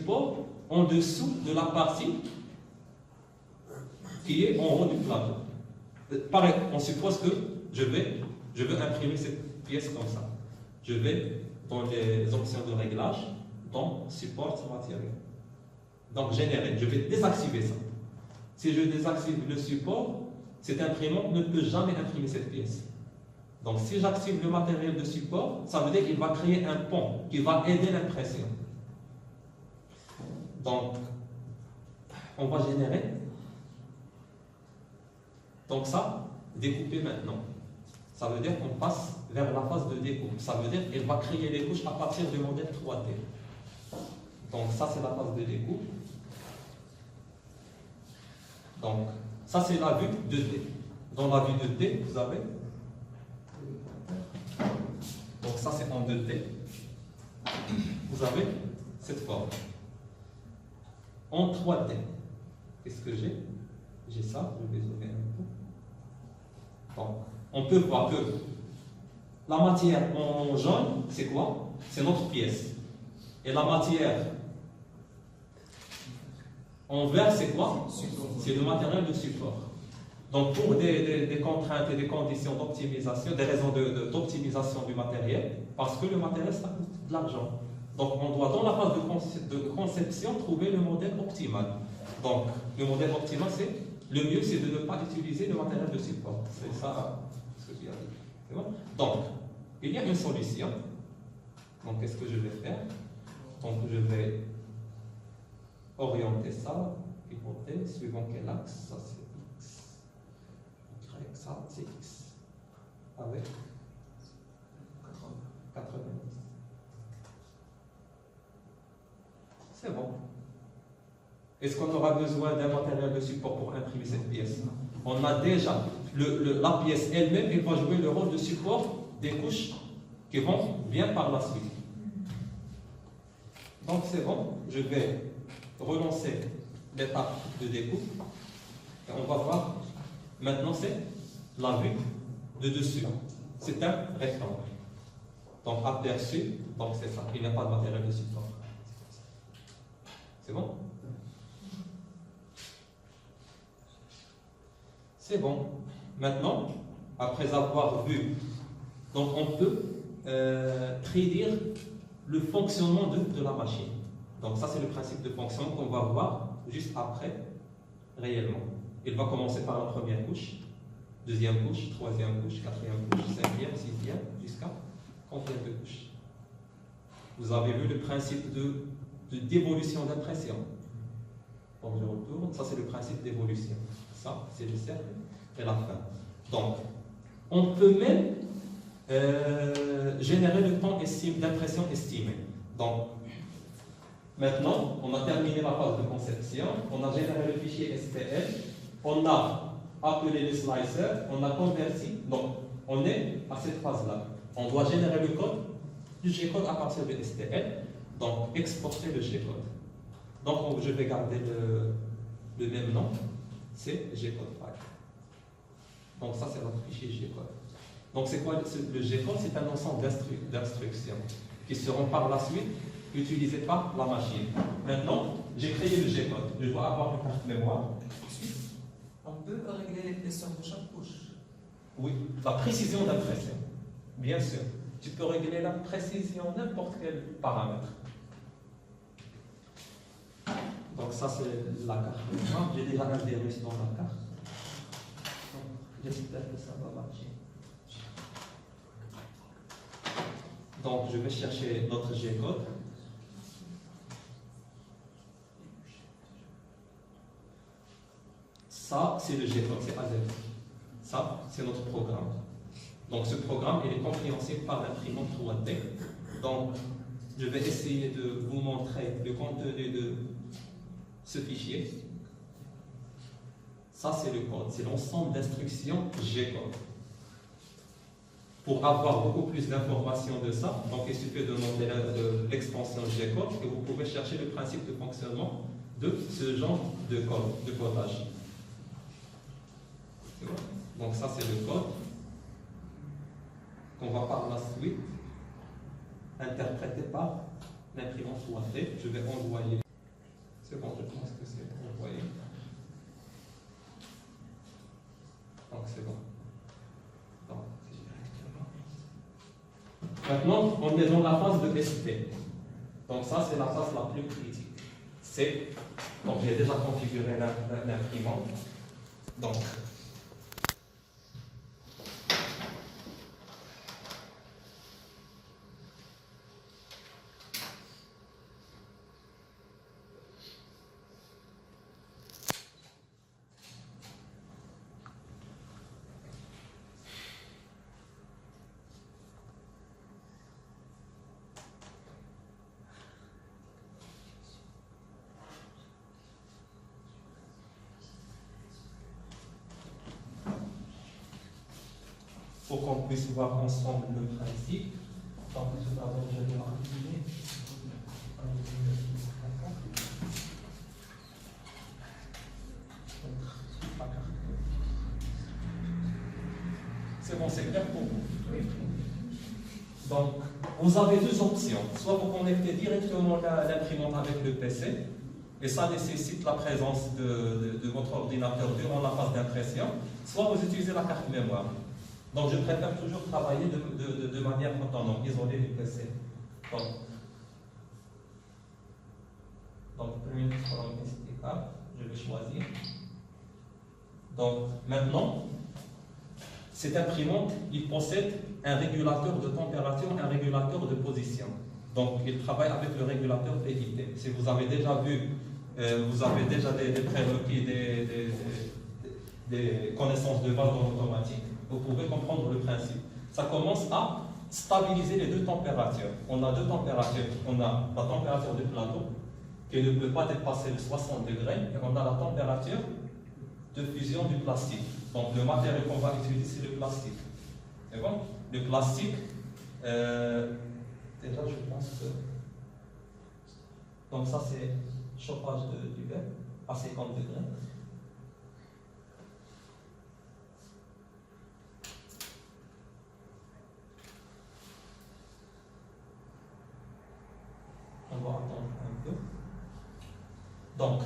support en dessous de la partie qui est en haut du plateau. Pareil, on suppose que je veux imprimer cette pièce comme ça. Je vais dans les options de réglage, dans support matériel. Donc générer, je vais désactiver ça. Si je désactive le support, cet imprimant ne peut jamais imprimer cette pièce. Donc si j'active le matériel de support, ça veut dire qu'il va créer un pont qui va aider l'impression. Donc, on va générer. Donc ça, découper maintenant. Ça veut dire qu'on passe vers la phase de découpe. Ça veut dire qu'elle va créer les couches à partir du modèle 3D. Donc ça, c'est la phase de découpe. Donc, ça, c'est la vue 2D. Dans la vue 2D, vous avez... Donc ça, c'est en 2D. Vous avez cette forme. En 3D, qu'est-ce que j'ai? J'ai ça, je vais zoomer un peu. Donc, on peut voir que la matière en jaune, c'est quoi? C'est notre pièce. Et la matière en vert, c'est quoi? C'est le matériel de support. Donc, pour des contraintes et des conditions d'optimisation, des raisons d'optimisation du matériel, parce que le matériel, ça coûte de l'argent. Donc, on doit, dans la phase de conception, trouver le modèle optimal. Donc, le modèle optimal, c'est le mieux, c'est de ne pas utiliser le matériel de support. C'est ça ce que tu as dit. C'est bon? Donc, il y a une solution. Donc, qu'est-ce que je vais faire? Donc, je vais orienter ça, pivoter, suivant quel axe. Ça, c'est X. Y, ça, c'est X. Avec 90. C'est bon. Est-ce qu'on aura besoin d'un matériel de support pour imprimer cette pièce? On a déjà la pièce elle-même, elle va jouer le rôle de support des couches qui vont bien par la suite. Donc c'est bon, je vais relancer l'étape de découpe et on va voir. Maintenant c'est la vue de dessus. C'est un rectangle. Donc aperçu, donc c'est ça, il n'y a pas de matériel de support. C'est bon? C'est bon. Maintenant, après avoir vu, donc on peut prédire le fonctionnement de la machine. Donc ça, c'est le principe de fonctionnement qu'on va voir juste après, réellement. Il va commencer par la première couche, deuxième couche, troisième couche, quatrième couche, cinquième, sixième, jusqu'à combien de couches? Vous avez vu le principe d'évolution d'impression. Donc je retourne, ça c'est le principe d'évolution. Ça, c'est le cercle et la fin. Donc, on peut même générer le temps d'impression estimé. Donc, maintenant, on a terminé la phase de conception, on a généré le fichier STL, on a appelé le slicer, on a converti, donc on est à cette phase-là. On doit générer le code du G-code à partir de STL, donc exporter le G-code. Donc, je vais garder le même nom, c'est G-code file. Donc, ça, c'est notre fichier G-code. Donc, c'est quoi le G-code? C'est un ensemble d'instructions qui seront par la suite utilisées par la machine. Maintenant, j'ai créé le G-code. Je dois avoir une carte mémoire. On peut régler les pressions de chaque couche. Oui, la précision d'impression. Bien sûr. Tu peux régler la précision n'importe quel paramètre. Donc ça c'est la carte. J'ai déjà un virus dans la carte. J'espère que ça va marcher. Donc je vais chercher notre G-code. Ça c'est le G-code, c'est AZ. Ça c'est notre programme. Donc ce programme il est compréhensible par l'imprimante 3D. Donc je vais essayer de vous montrer le contenu de ce fichier. Ça, c'est le code. C'est l'ensemble d'instructions G-code. Pour avoir beaucoup plus d'informations de ça, donc il suffit de demander l'extension G-code et vous pouvez chercher le principe de fonctionnement de ce genre de code, de codage. Donc ça, c'est le code qu'on va par la suite interpréter par l'imprimante 3D. Je vais envoyer. Maintenant, on est dans la phase de SP. Donc ça, c'est la phase la plus critique. C'est, donc j'ai déjà configuré l'imprimante. Donc, pour qu'on puisse voir ensemble le principe. Donc, tout d'abord, je vais imprimer. C'est bon, c'est clair pour vous. Oui. Donc, vous avez deux options. Soit vous connectez directement l'imprimante avec le PC, et ça nécessite la présence de votre ordinateur durant la phase d'impression, soit vous utilisez la carte mémoire. Donc, je préfère toujours travailler de manière autonome, isolée du PC. Donc print from SD card, je vais choisir. Donc, maintenant, cette imprimante, il possède un régulateur de température, un régulateur de position. Donc, il travaille avec le régulateur PIT. Si vous avez déjà vu, vous avez déjà des prérequis, des connaissances de base dans l'automatique, vous pouvez comprendre le principe. Ça commence à stabiliser les deux températures. On a deux températures. On a la température du plateau, qui ne peut pas dépasser les 60 degrés, et on a la température de fusion du plastique. Donc, le matériau qu'on va utiliser, c'est le plastique. C'est bon? Le plastique, déjà, je pense que. Donc, ça, c'est chauffage du verre à 50 degrés. On va attendre un peu. Donc,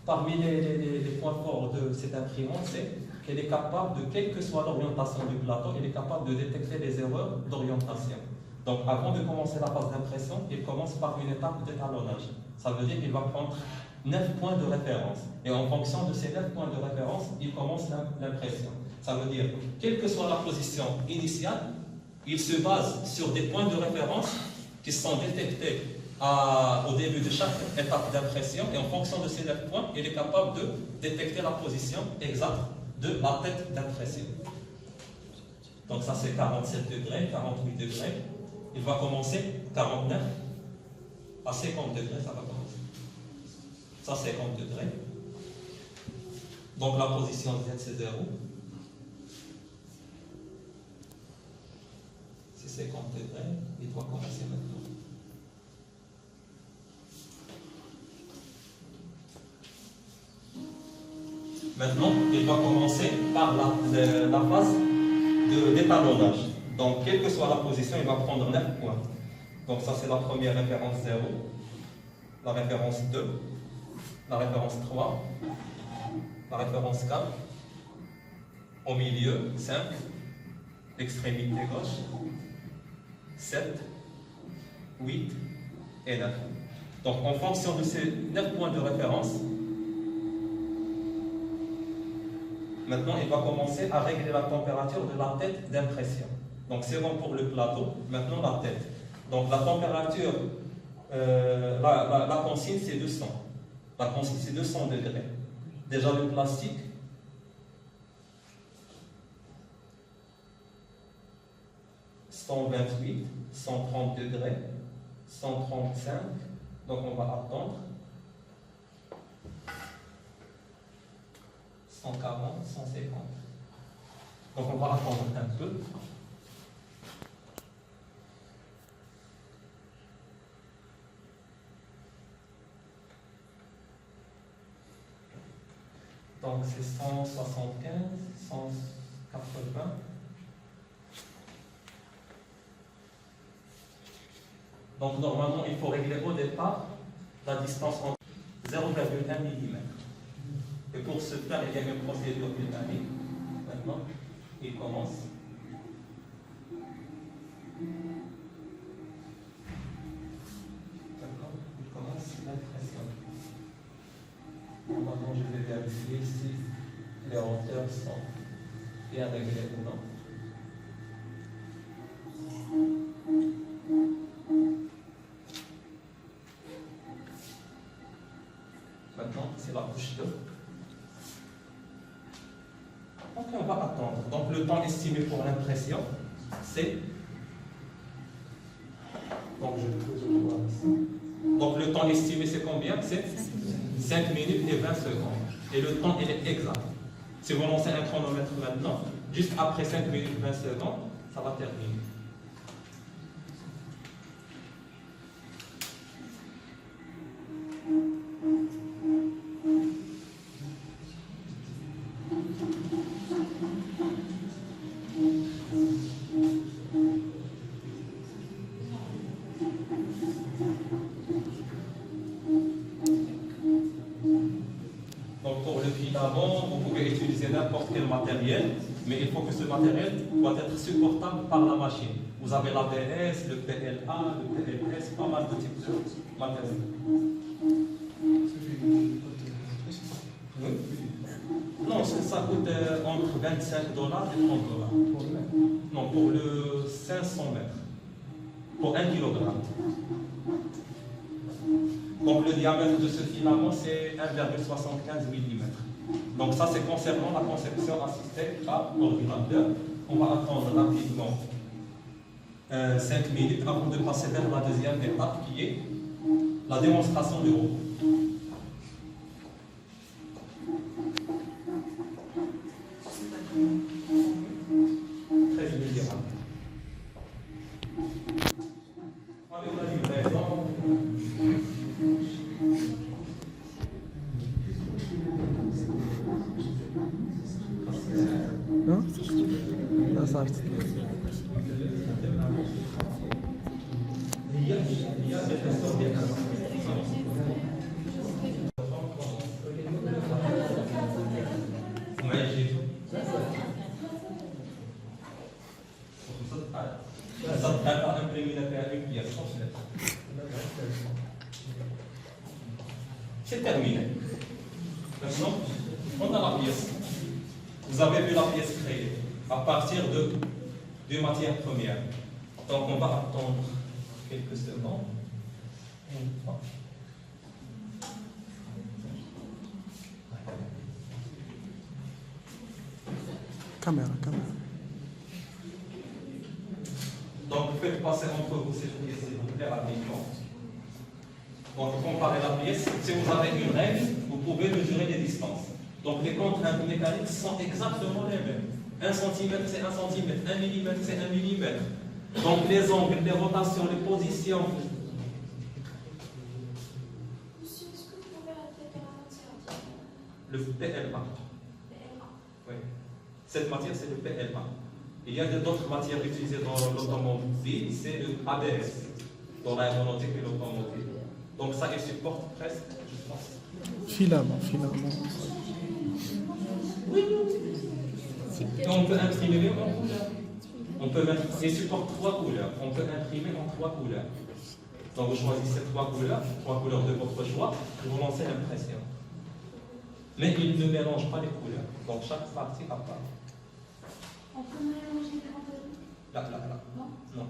parmi les points forts de cette imprimante, c'est qu'elle est capable de, quelle que soit l'orientation du plateau, elle est capable de détecter les erreurs d'orientation. Donc, avant de commencer la phase d'impression, il commence par une étape d'étalonnage. Ça veut dire qu'il va prendre 9 points de référence. Et en fonction de ces 9 points de référence, il commence l'impression. Ça veut dire, quelle que soit la position initiale, il se base sur des points de référence qui sont détectés au début de chaque étape d'impression, et en fonction de ces 9 points, il est capable de détecter la position exacte de la tête d'impression. Donc ça c'est 47 degrés, 48 degrés. Il va commencer 49 à 50 degrés, ça va commencer. Ça 50 degrés. Donc la position Z c'est 0. C'est 50 degrés, il doit commencer maintenant. Maintenant, il va commencer par la phase d'étalonnage. Donc, quelle que soit la position, il va prendre 9 points. Donc, ça, c'est la première référence 0, la référence 2, la référence 3, la référence 4, au milieu, 5, extrémité gauche, 7, 8 et 9. Donc, en fonction de ces 9 points de référence, maintenant, il va commencer à régler la température de la tête d'impression. Donc, c'est bon pour le plateau. Maintenant, la tête. Donc, la température, la consigne, c'est 200. La consigne, c'est 200 degrés. Déjà, le plastique, « 128, 130 degrés, 135. Donc, on va attendre. 140, 150. Donc on va attendre un peu. Donc c'est 175, 180. Donc normalement il faut régler au départ la distance entre 0,1 mm. Et pour ce faire, il y a une procédure dynamique. Maintenant, il commence. vérifier si les hauteurs sont bien réglées ou non. Maintenant, c'est la couche 2. Donc, on va attendre. Donc, le temps estimé pour l'impression, c'est. Donc, le temps estimé, c'est combien? C'est 5 minutes et 20 secondes. Et le temps, il est exact. Si vous lancez un chronomètre maintenant, juste après 5 minutes 20 secondes, ça va terminer. Donc pour le filament, vous pouvez utiliser n'importe quel matériel, mais il faut que ce matériel doit être supportable par la machine. Vous avez l'ABS, le PLA, le PLS, pas mal de types de matériel. Oui. Non, ça coûte entre 25 $ et 30 $. Non, pour le 500 mètres. Pour 1 kg. Donc le diamètre de ce filament, c'est 1,75 mm. Donc ça, c'est concernant la conception assistée par ordinateur. On va attendre rapidement 5 minutes avant de passer vers la deuxième étape qui est la démonstration du robot. C'est terminé. Maintenant, on a la pièce. Vous avez vu la pièce créée à partir de deux matières premières. Donc on va attendre quelques secondes. Caméra. Donc faites passer entre vous cette pièce, s'il vous plaît, rapidement. Donc comparez la pièce. Si vous avez une règle, vous pouvez mesurer les distances. Donc les contraintes mécaniques sont exactement les mêmes. 1 cm c'est 1 cm, 1 mm c'est 1 mm. Donc les angles, les rotations, les positions. Monsieur, est-ce que vous pouvez répéter la matière? Le PLA. Oui. Cette matière, c'est le PLA. Il y a d'autres matières utilisées dans l'automobile, c'est le ABS, dans l'aéronautique et l'automobile. Donc ça, il supporte presque, je pense. Filament. Oui. Et on peut imprimer en couleur. On peut mettre, il supporte 3 couleurs. On peut imprimer en 3 couleurs. Donc vous choisissez 3 couleurs de votre choix, et vous lancez l'impression. Mais il ne mélange pas les couleurs. Donc chaque partie à part. On peut mélanger les couleurs? Là. Non. Non.